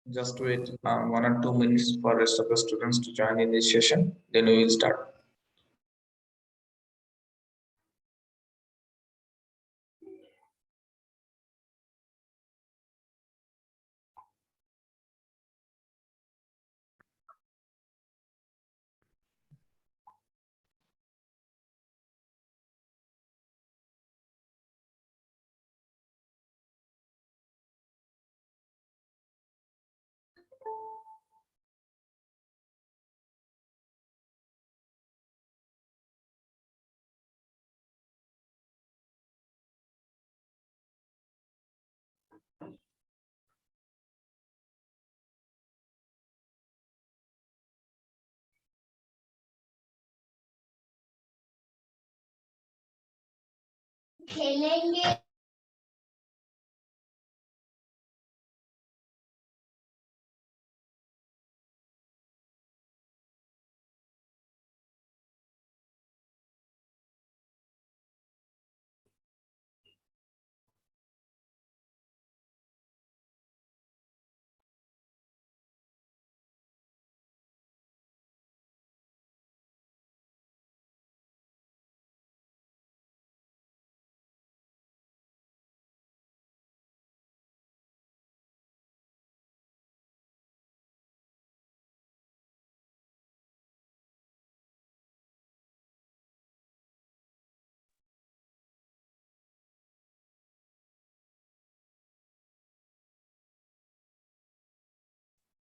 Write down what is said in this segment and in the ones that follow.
Just wait 1 or 2 minutes for rest of the students to join in this session. Then we will start. खेलेंगे।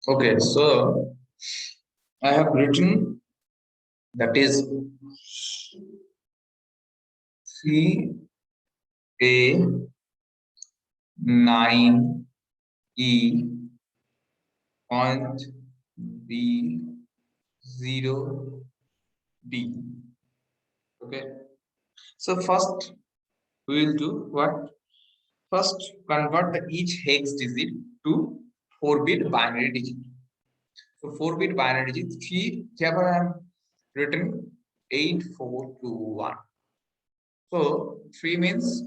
Okay, so I have written that is CA9E.B0D. Okay, so first we will do what? First, convert each hex digit to 4-bit binary digit. So 4-bit binary digit, 3, here I have written 8421. So 3 means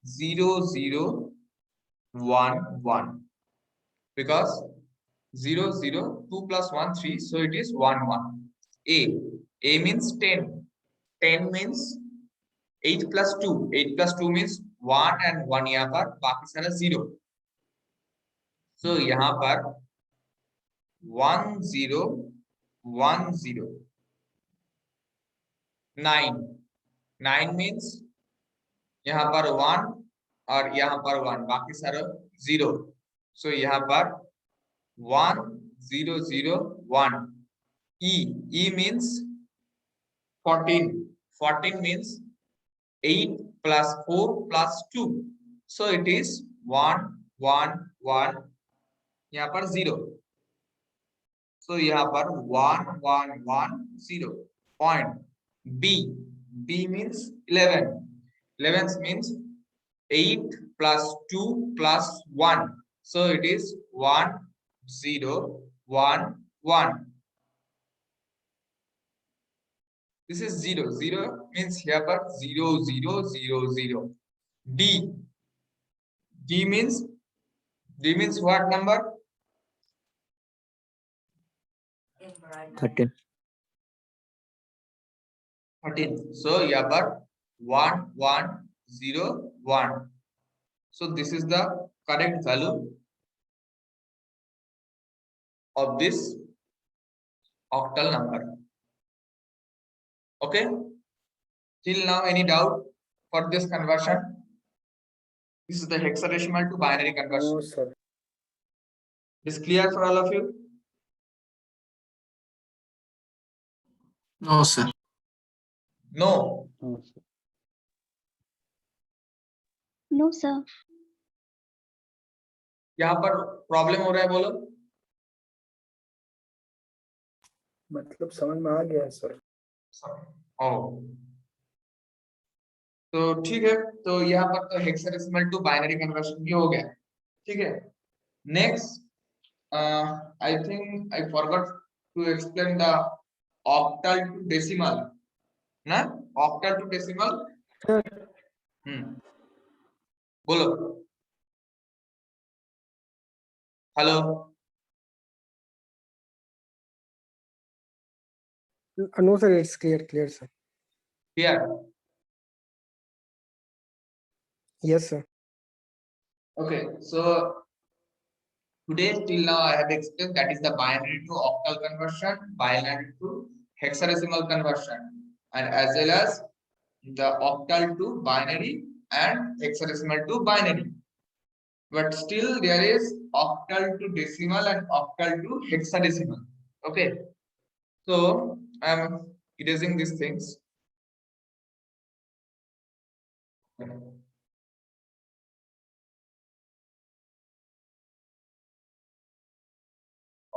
0011 because 2 plus 1 3, so it is 1 1. A means 10. 10 means 8 plus 2. 8 plus 2 means 1 and 1 यहाँ पर बाकी सारा 0. So यहाँ पर 1 0 1 0. 9 means यहाँ पर 1 और यहाँ पर 1 बाकी सारा 0. So यहाँ पर 1 0 0 1. E means 14. 14 means 8 plus 4 plus 2. So it is 1 1 1. यहाँ पर 0. So यहाँ पर 1 1 1 0. Point. B means 11. 11 means 8 plus 2 plus 1. So it is 1 0 1 1. This is 0. 0 means here पर 0 0 0 0. D means what number? 13. 13. So यहाँ पर 1 1 0 1. So this is the correct value of this octal number. Okay. Till now, any doubt for this conversion? This is the hexadecimal to binary conversion. No, sir. Is clear for all of you? No, sir. No. No, sir. No sir. यहाँ पर problem हो रहा है बोलो। मतलब समझ में आ गया सर। ओ तो ठीक है, तो यहाँ पर तो हेक्साडेसिमल टू बाइनरी कन्वर्शन भी हो गया, ठीक है। Next I think I forgot to explain the octal to decimal ना, ऑक्टल टू डेसिमल। बोलो hello. No, sir, it's clear, sir. Clear? Yes, sir. Okay, so today till now I have explained that is the binary to octal conversion, binary to hexadecimal conversion, and as well as the octal to binary and hexadecimal to binary. But still there is octal to decimal and octal to hexadecimal. Okay, so I am erasing these things.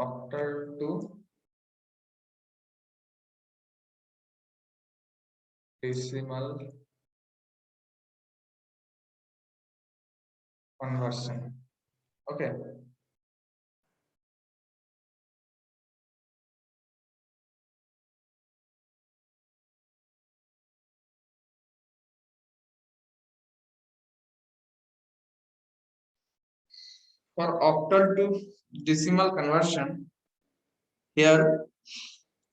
Octal to decimal conversion. Okay. For octal to decimal conversion, here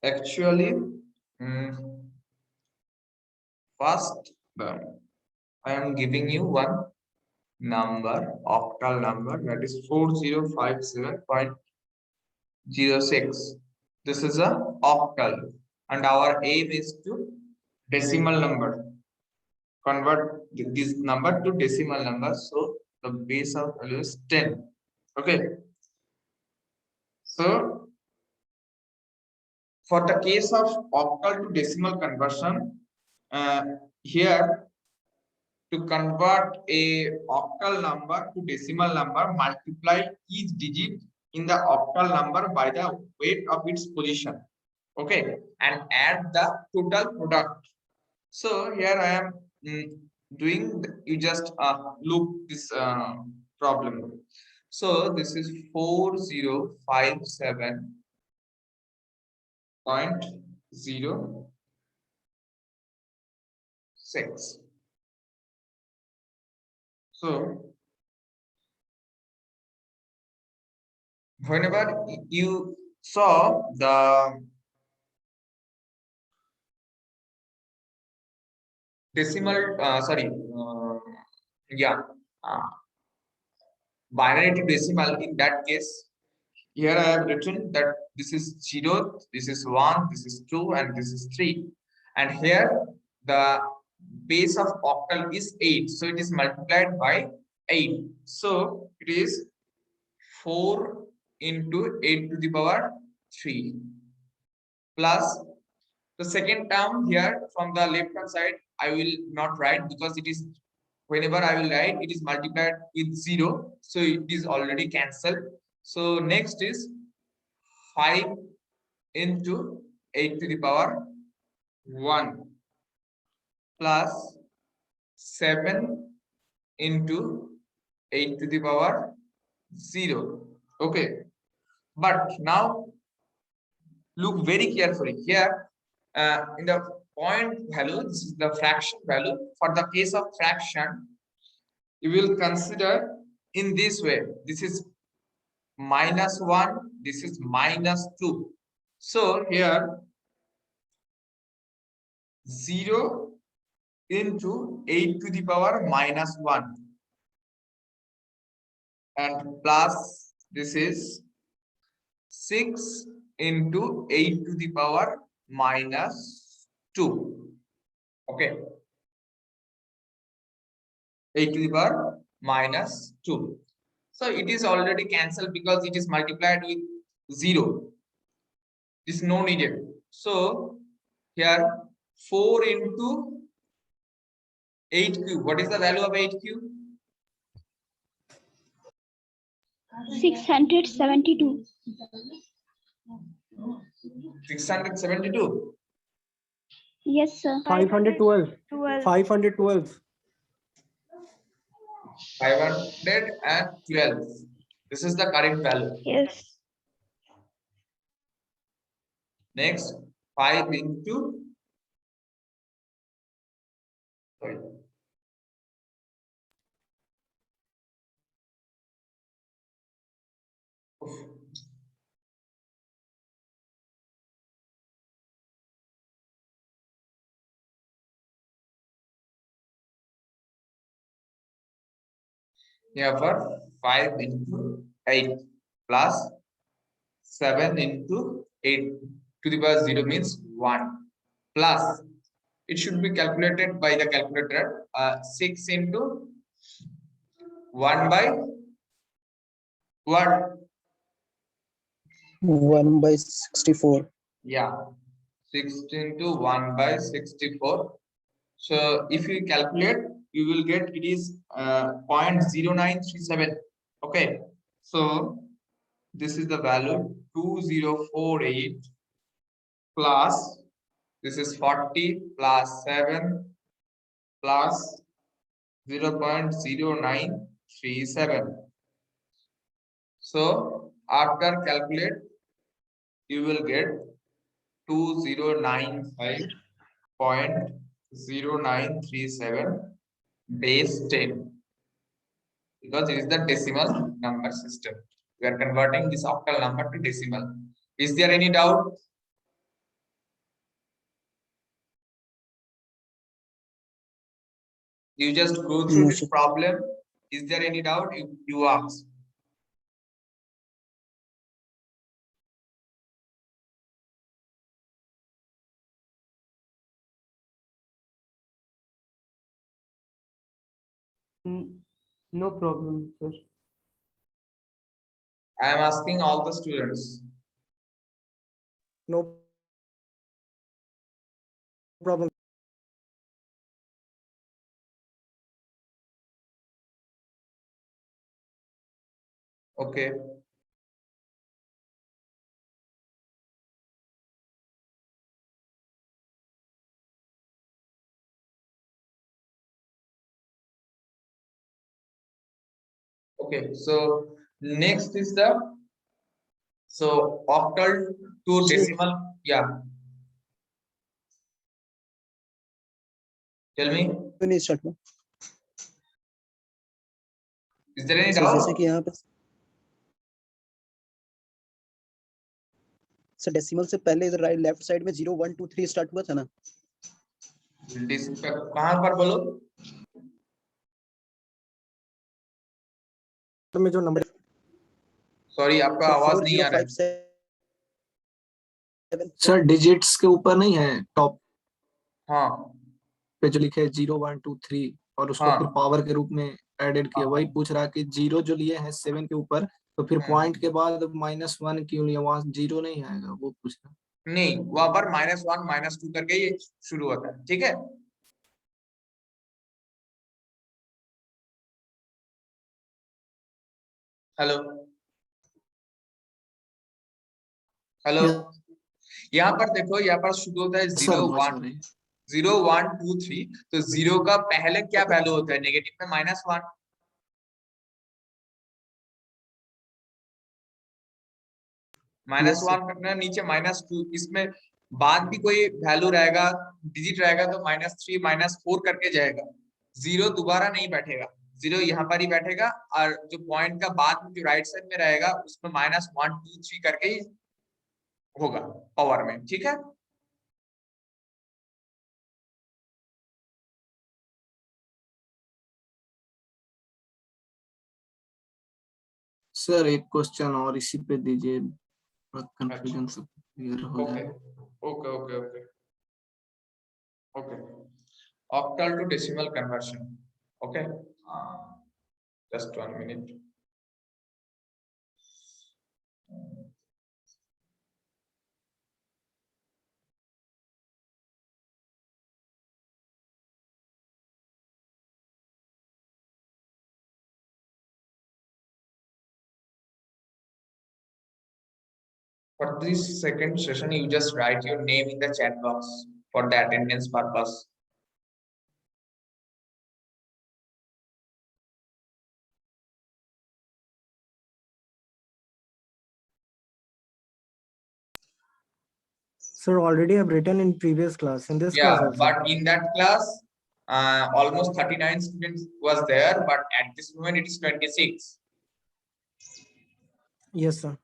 actually first I am giving you one number, octal number, that is 4057.06. This is a octal, and our aim is to decimal number. Convert this number to decimal number, so the base of value is 10. Okay, so for the case of octal to decimal conversion, here to convert a octal number to decimal number, multiply each digit in the octal number by the weight of its position. Okay, and add the total product. So here I am doing, you just look this problem. So this is 4057.06. So whenever you saw the decimal, binary to decimal, in that case, here I have written that this is 0, this is 1, this is 2, and this is 3. And here the base of octal is 8. So it is multiplied by 8. So it is 4 into 8 to the power 3 plus the second term here from the left hand side. I will not write because it is, whenever I will write, it is multiplied with 0. So it is already cancelled. So next is 5 into 8 to the power 1 plus 7 into 8 to the power 0. Okay, but now look very carefully here. In the point value, this is the fraction value. For the case of fraction, you will consider in this way. This is -1, this is -2. So here 0 into 8 to the power -1 and plus this is 6 into 8 to the power -2. Okay, 8 to the power -2. So it is already cancelled because it is multiplied with 0. This is no needed. So here 4 into 8 cube. What is the value of 8 cube? 672. 672. Yes, sir. 512. 512. 512. This is the correct value. Yes. Next, 5 into, sorry, here for 5 into 8 plus 7 into 8 to the power 0 means 1 plus, it should be calculated by the calculator, 6 into 1 by what? 1 by 64. Yeah, 6 into 1 by 64. So if you calculate, you will get it is 0.0937. Okay, so this is the value 2048 plus, this is 40 plus 7 plus 0.0937. So after calculate, you will get 2095.0937 base 10, because it is the decimal number system. We are converting this octal number to decimal. Is there any doubt? You just go through No, this sir. problem. Is there any doubt? You ask. No problem, sir. I am asking all the students. No problem. Okay. Okay, so next is the, so octal to decimal. Yeah. Tell me, नहीं start में is there any sir जैसे doubt? कि यहाँ पे sir decimal से पहले इधर right left side में 0 1 2 3 स्टार्ट हुआ था ना कहाँ पर बोलो? तो में जो नंबर, सॉरी, आपका आवाज नहीं आ रहा है। 4057 सर डिजिट्स के ऊपर नहीं है, टॉप हाँ पे जो लिखे है 0 1 2 3 और उसको हाँ। फिर पावर के रूप में एडेड किया, हाँ। वही पूछ रहा कि जीरो जो लिए हैं 7 के ऊपर, तो फिर पॉइंट के बाद -1 क्यों लिया, वहां जीरो नहीं आएगा, वो पूछ रहा। नहीं, वहां पर -1 -2 करके ये शुरू होता है, ठीक है। हेलो हेलो, यहाँ पर देखो, यहाँ पर शुरू होता है 0 1 0 1 2 3, तो 0 का पहले क्या वैल्यू होता है नेगेटिव में? -1। -1 करना, नीचे -2, इसमें बाद भी कोई वैल्यू रहेगा, डिजिट रहेगा तो -3 -4 करके जाएगा। 0 दोबारा नहीं बैठेगा, 0 यहाँ पर ही बैठेगा, और जो पॉइंट का बाद में जो राइट साइड में रहेगा उसमें -1 2 3 करके ही होगा पावर में, ठीक है। सर एक क्वेश्चन और इसी पे दीजिए, कंफ्यूजन सब क्लियर हो ओके जाए। Okay okay okay okay. Octal to decimal conversion, okay, just 1 minute. For this second session, you just write your name in the chat box for the attendance purpose. Sir, already I've written in previous class. In this class Yeah, also. but in that class, almost 39 students was there, but at this moment it is 26. Yes, sir.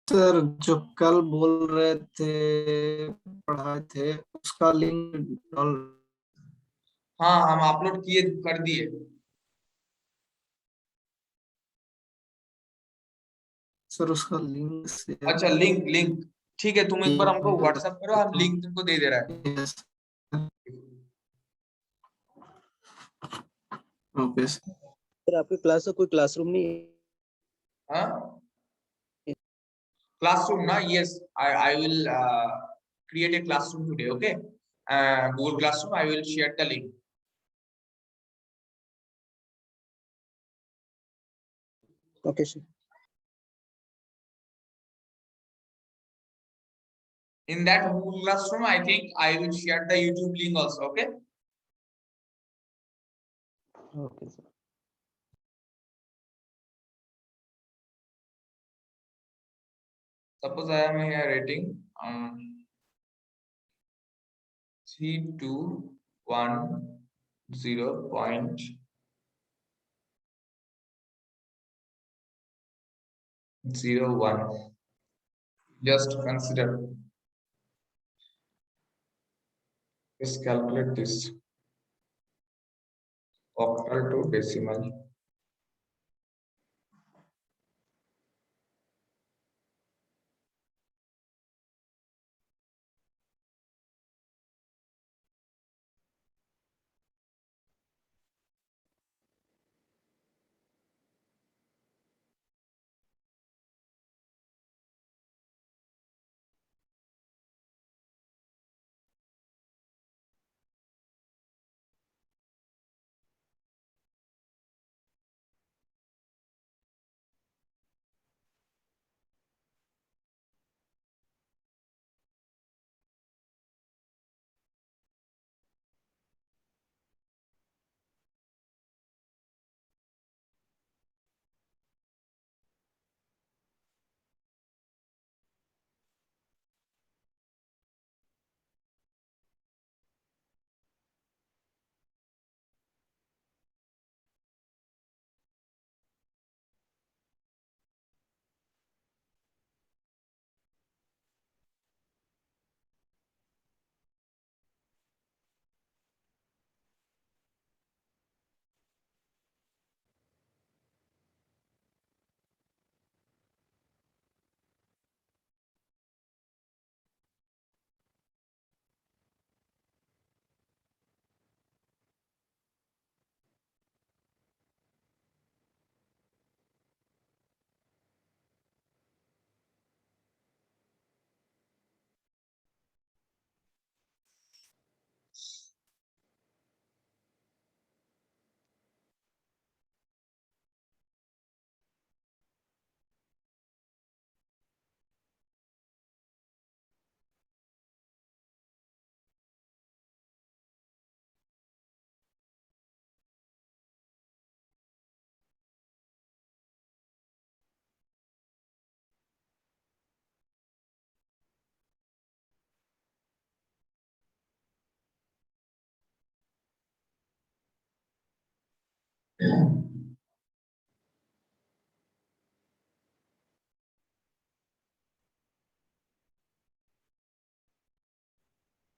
Sir जो कल बोल रहे थे पढ़ाए थे उसका link हाँ, हम अपलोड किए कर दिए। सर उसका लिंक से अच्छा, लिंक ठीक है, तुम एक बार हमको व्हाट्सएप करो, हम लिंक तुमको दे दे रहा है। ओके सर आपके क्लास का कोई क्लासरूम नहीं है? हाँ, classroom ना, yes, I will create a classroom today, okay? Google Classroom, I will share the link. Okay, sir. In that Google Classroom, I think I will share the YouTube link also, okay? Okay, sir. Suppose I am here rating 3210.01. Just consider. Just calculate this octal to decimal.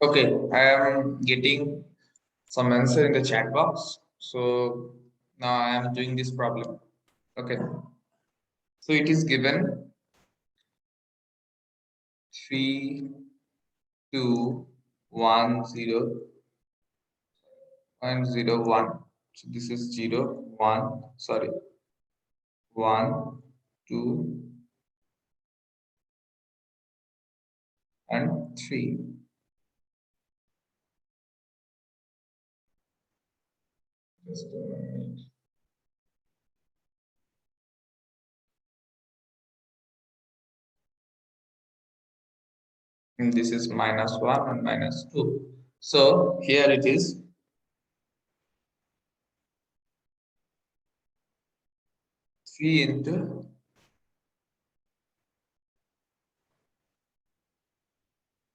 Okay, I am getting some answer in the chat box. So now I am doing this problem. Okay. So it is given 3, 2, 1, 0.01. So this is 0, 1, sorry, 1, 2, and 3. Just a minute. And this is -1 and -2. So here it is 3 into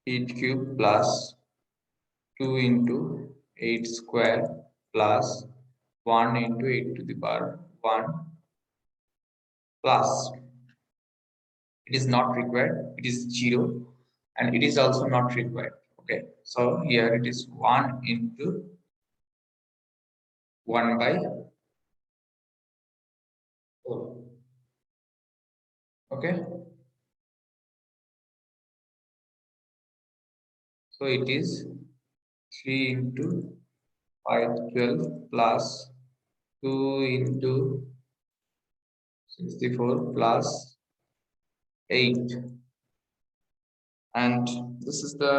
8 cube plus 2 into 8 square plus 1 into 8 to the power 1 plus, it is not required, it is 0, and it is also not required. Okay, so here it is 1 into 1 by 4. Okay, so it is 3 into 5 12 plus 2 into 64 plus 8, and this is the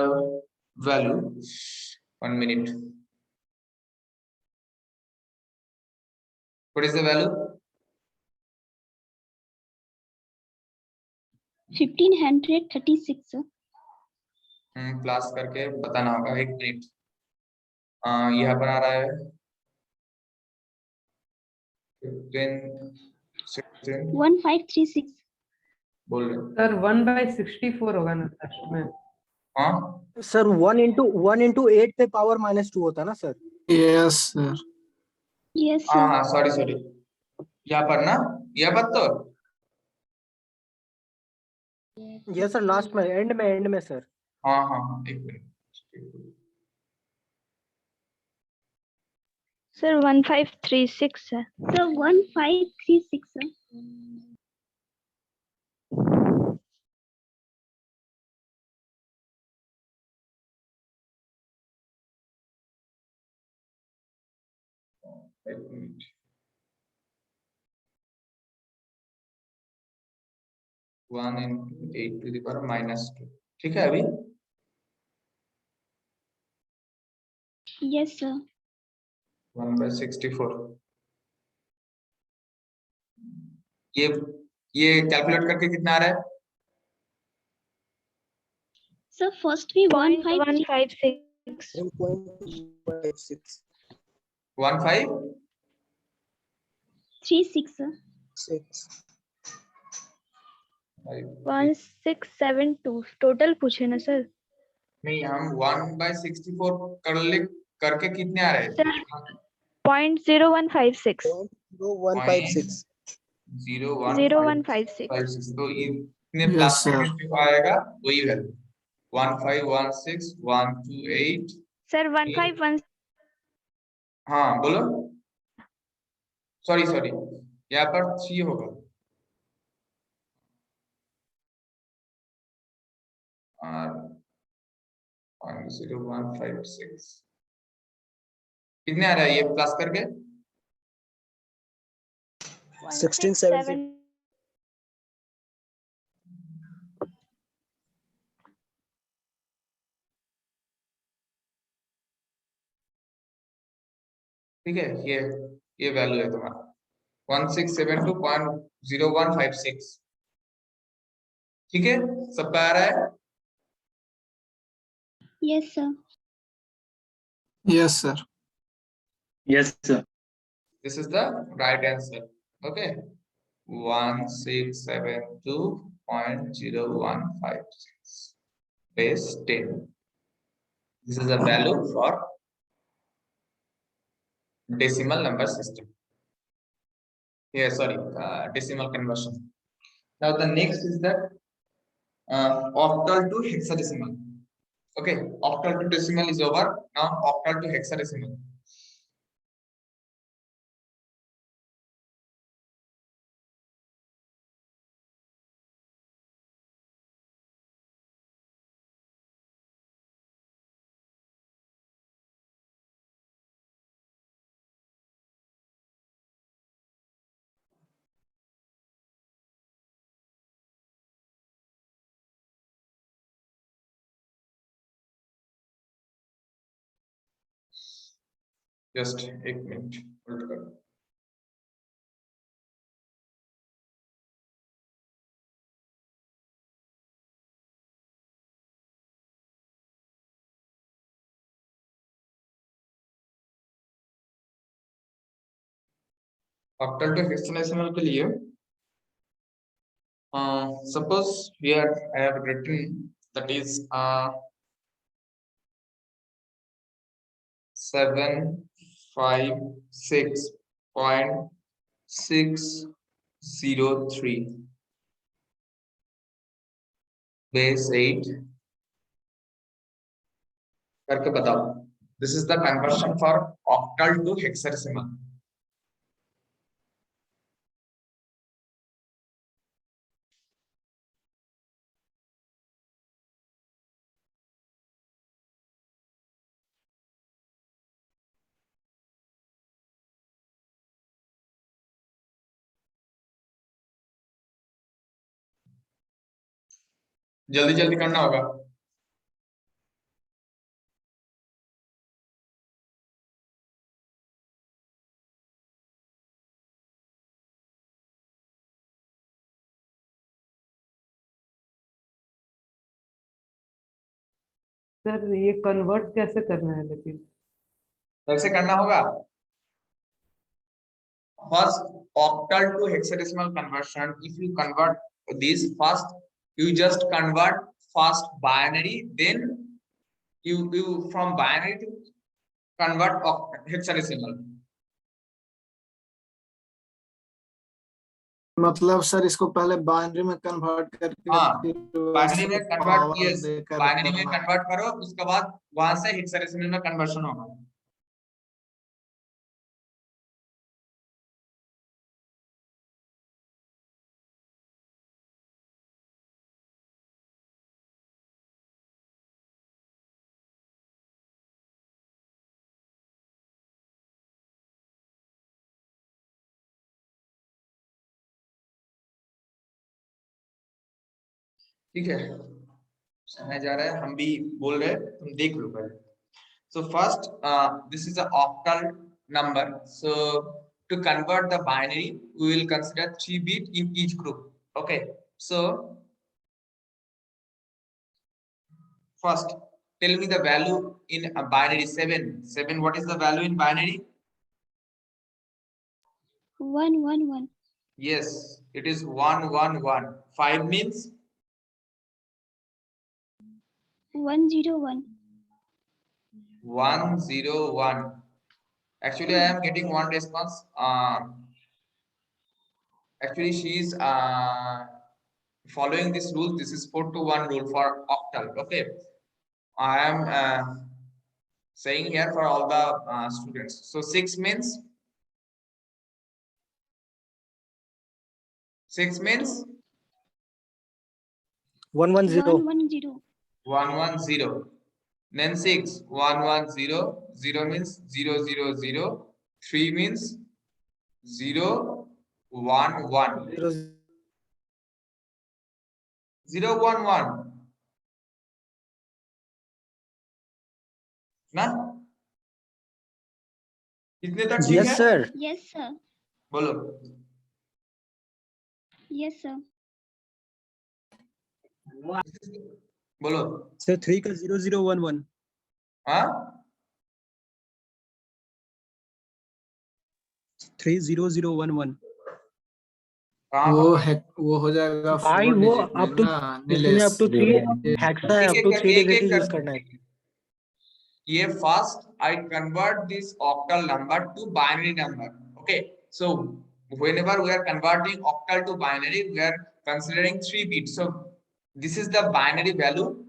value. 1 minute. What is the value? 1536, sir. Class करके बताना होगा, 1 minute. यहाँ पर आ रहा है 15 16 1536. बोल रहे sir 1/64 होगा ना लास्ट में। हाँ सर 1 into 8 पे पावर -2 होता है ना सर? Yes sir. Yes, हाँ sir. हाँ सॉरी सॉरी, यहाँ पर ना, यह बात तो यस सर, लास्ट में एंड में सर। हाँ हाँ हाँ, 1 minute. Sir, 1536 sir. Sir, 1536, sir. एक minute. One into 8 to the power -2, ठीक है अभी? Yes, sir. 1/64। ये कैलकुलेट करके कितना आ रहा है? Sir, first we 1536. 156. 1.56. 15 36, sir. 6. 1672 total पूछे ना सर। नहीं, हम 1/64 करके कितने आ रहे हैं? सर 0.0156 0.0156. 0156 तो इतने Yes, प्लस sir. में जो आएगा वही वैल्यू 1516 128। सर 151 हाँ बोलो, सॉरी सॉरी, यहाँ पर 3 होगा और 10156 कितने आ रहा है ये प्लस करके? 1670. ठीक है, ये वैल्यू है तुम्हारा 1672.0156। ठीक है, सबका आ रहा है? Yes, sir. Yes sir. Yes, sir. This is the right answer. Okay, 1672.0156 base 10. This is a value for decimal number system. Yeah, sorry, decimal conversion. Now the next is that octal to hexadecimal. Okay, octal to decimal is over. Now octal to hexadecimal. Just 1 minute. Hold करो। octal to hexadecimal के लिए suppose here I have written that is 756.603 base 8 करके बताओ. This is the conversion for octal to hexadecimal. जल्दी जल्दी करना होगा. Sir ये कन्वर्ट कैसे करना है लेकिन? कैसे करना होगा? First, octal to hexadecimal conversion. If you convert this first, you just convert first binary, then you from binary to convert hexadecimal. मतलब सर इसको पहले बाइनरी में कन्वर्ट करके हाँ, फिर बाइनरी में कन्वर्ट, power यस, देकर बाइनरी में करना। कन्वर्ट करो, उसके बाद वहां से हेक्साडेसिमल में कन्वर्शन होगा. ठीक है, समझ जा रहा है, हम भी बोल रहे हैं, तुम देख लो पहले. So first, this is an octal number. So to convert the binary, we will consider 3 bit in each group. Okay. So first, tell me the value in a binary 7. 7. What is the value in binary? 111. Yes, it is 111. 5 means 101. 101. Actually, I am getting one response. Actually, she is following this rule. This is 4 to 1 rule for octal. Okay, I am saying here for all the students. So 6 means 110. 110. 110. Then 6, 110. 0 means 000. 3 means 011. 011. ना? कितने तक ठीक Yes, है? sir. Yes, sir. बोलो. Yes, sir. बोलो. Sir, 3 का 0011. हाँ? 30011. कहाँ वो पर? है, वो हो जाएगा भाई 4 वो डिजिट में up to ना, इसमें up to 3 हेक्सा है, up to 3 एक-एक डिजिट यूज कर. करना है. ये first I convert this octal number to binary number. Okay, so whenever we are converting octal to binary, we are considering 3 bits. So this is the binary value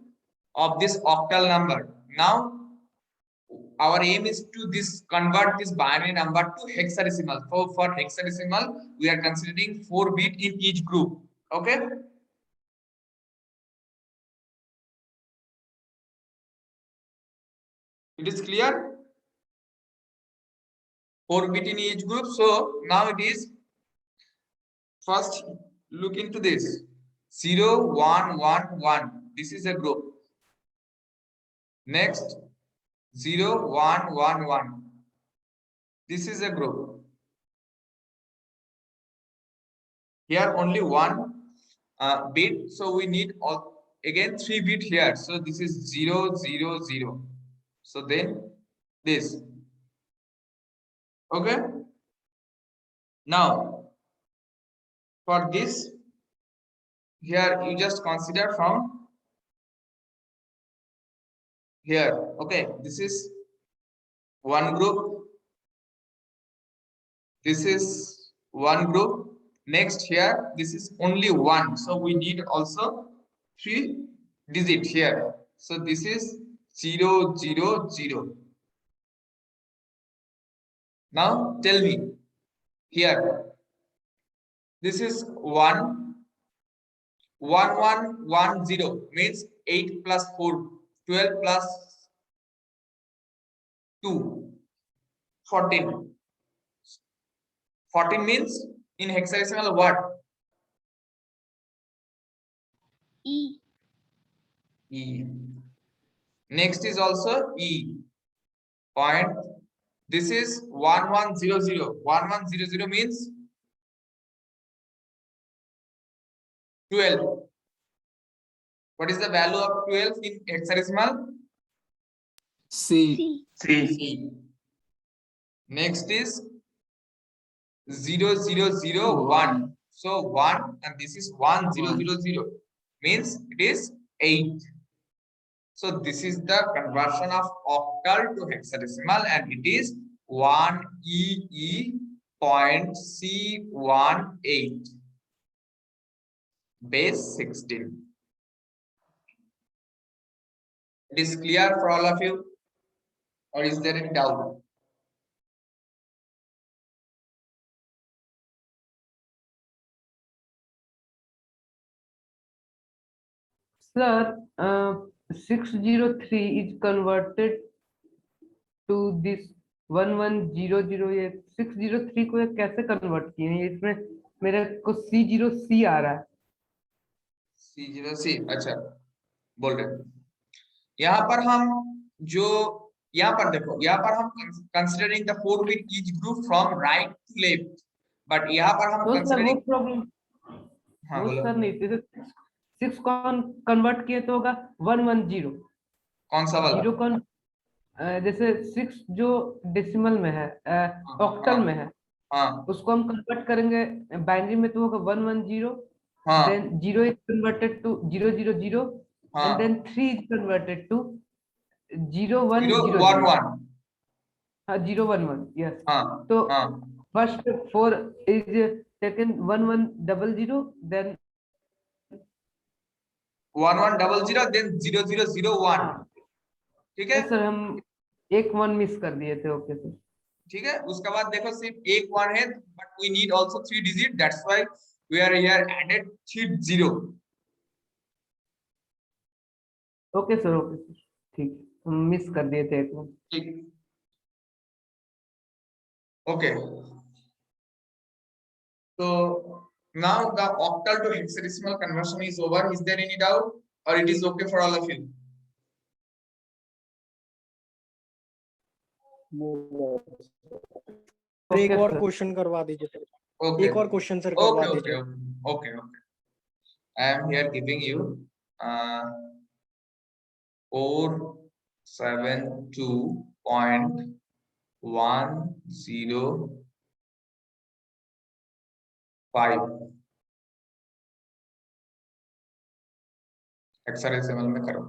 of this octal number. Now our aim is to convert this binary number to hexadecimal. So for hexadecimal, we are considering 4 bit in each group. Okay. It is clear? 4 bit in each group. So now it is, first look into this. 0, 1, 1, 1. This is a group. Next 0, 1, 1, 1. This is a group. Here only 1 bit. So we need again 3 bit here. So this is 0, 0, 0. So then this. Okay. Now, for this, here you just consider from here. Okay, this is one group. This is one group. Next here, this is only one. So we need also 3 digit here. So this is 0, 0, 0. Now tell me here. This is 1, 1, 1, 1, 0 means 8 plus 4, 12 plus 2, 14. 14 means in hexadecimal what? E. E. Next is also E. Point. This is 1100. 1100 means 12. What is the value of 12 in hexadecimal? C. C. C. C. Next is 0001. So 1 and this is 1000 means it is 8. So this is the conversion of octal to hexadecimal and it is 1EE.C18 base 16. It is clear for all of you, or is there any doubt? Sir, 603 is converted to this 1100. ये 603 को ये कैसे convert किए हैं? इसमें मेरे को C0C आ रहा है. C0C अच्छा बोल रहे हैं. यहाँ पर हम जो यहाँ पर देखो, यहाँ पर हम considering the 4 bit each group from right to left, but यहाँ पर हम तो सर वो कंसिडरिंग प्रॉब्लम हाँ वो बोलो सर नहीं थी. 6 को कन्वर्ट किए तो होगा 110. कौन सा वाला? 0 को जैसे 6 जो डेसिमल में है, ऑक्टल में है, हाँ उसको हम कन्वर्ट करेंगे बाइनरी में तो होगा 110. हाँ then 0 is converted to 000 हाँ and then 3 is converted to 0100. 011 हाँ 011 yes. हाँ तो हाँ first 4 is taken 1100 then 1100 then 0001. हाँ. ठीक है, तो सर हम एक 1 मिस कर दिए थे. Okay sir. ठीक है. उसके बाद देखो सिर्फ एक 1 है, but we need also 3 digit, that's why we are here added 3 0. Okay sir ठीक है. हम मिस कर दिए थे एक 1. ठीक. Okay. So now the octal to hexadecimal conversion is over. Is there any doubt, or it is okay for all of you? एक और sir. क्वेश्चन करवा दीजिए. Okay. एक और क्वेश्चन सर करवा Okay. दीजिए. Okay. I am here giving you 472.105 hexadecimal में करो.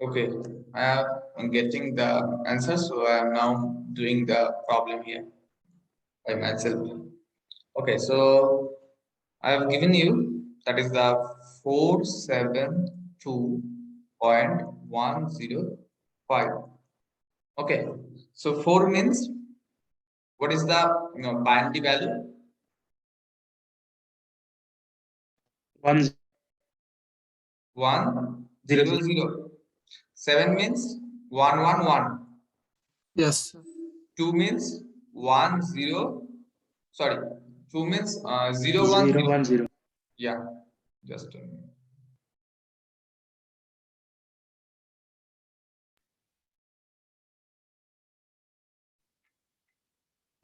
Okay, I'm getting the answer, so I am now doing the problem here by myself. Okay, so I have given you that is the 472.105. Okay, so 4 means what is the binary value? 1 1 0 0 0. 7 means 1 1 1. Yes. 2 means 1 0. Sorry, 2 means 0 1 0 0. 1 0. Yeah, just a minute.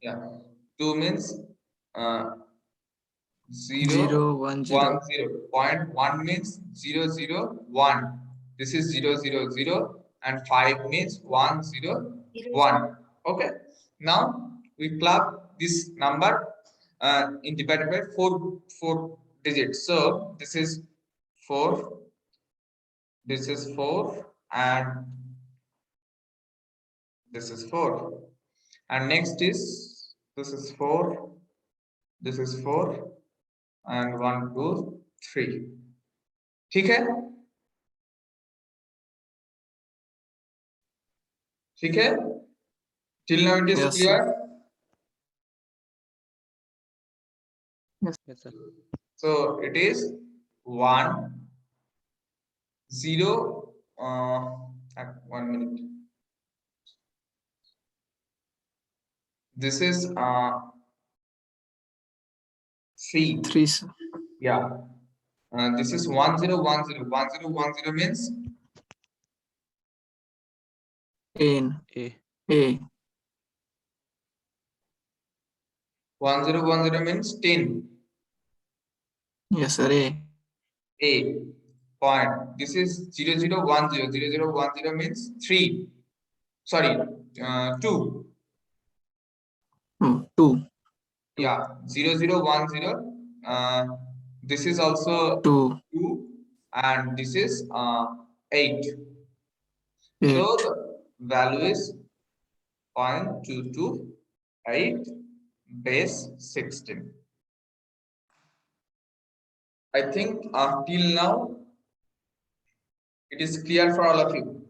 Yeah, 2 means 0 0 1 0. 1 0. Point 1 means 0 0 1. This is 0 0 0 and 5 means 1 0 1. Okay. Now we club this number in divided by 4 digits. So this is 4. This is 4 and this is 4. And next is this is 4. This is 4 and 1 2 3. ठीक है? ठीक है? Till now it is Yes, clear. Yes, sir. So it is 1 0 1 minute. This is 3. 3, sir. Yeah. This is 1 0 1 0. 1 0 1 0 means N. A. A. 1 0 1 0 means 10. Yes, sir. A. A point. This is 0 0 1 0. 0 0 1 0 means 3. Sorry, 2. 2. Yeah, 0 0 1 0. This is also 2. 2 and this is 8. 8. So the value is 0.228 base 16. I think till now it is clear for all of you.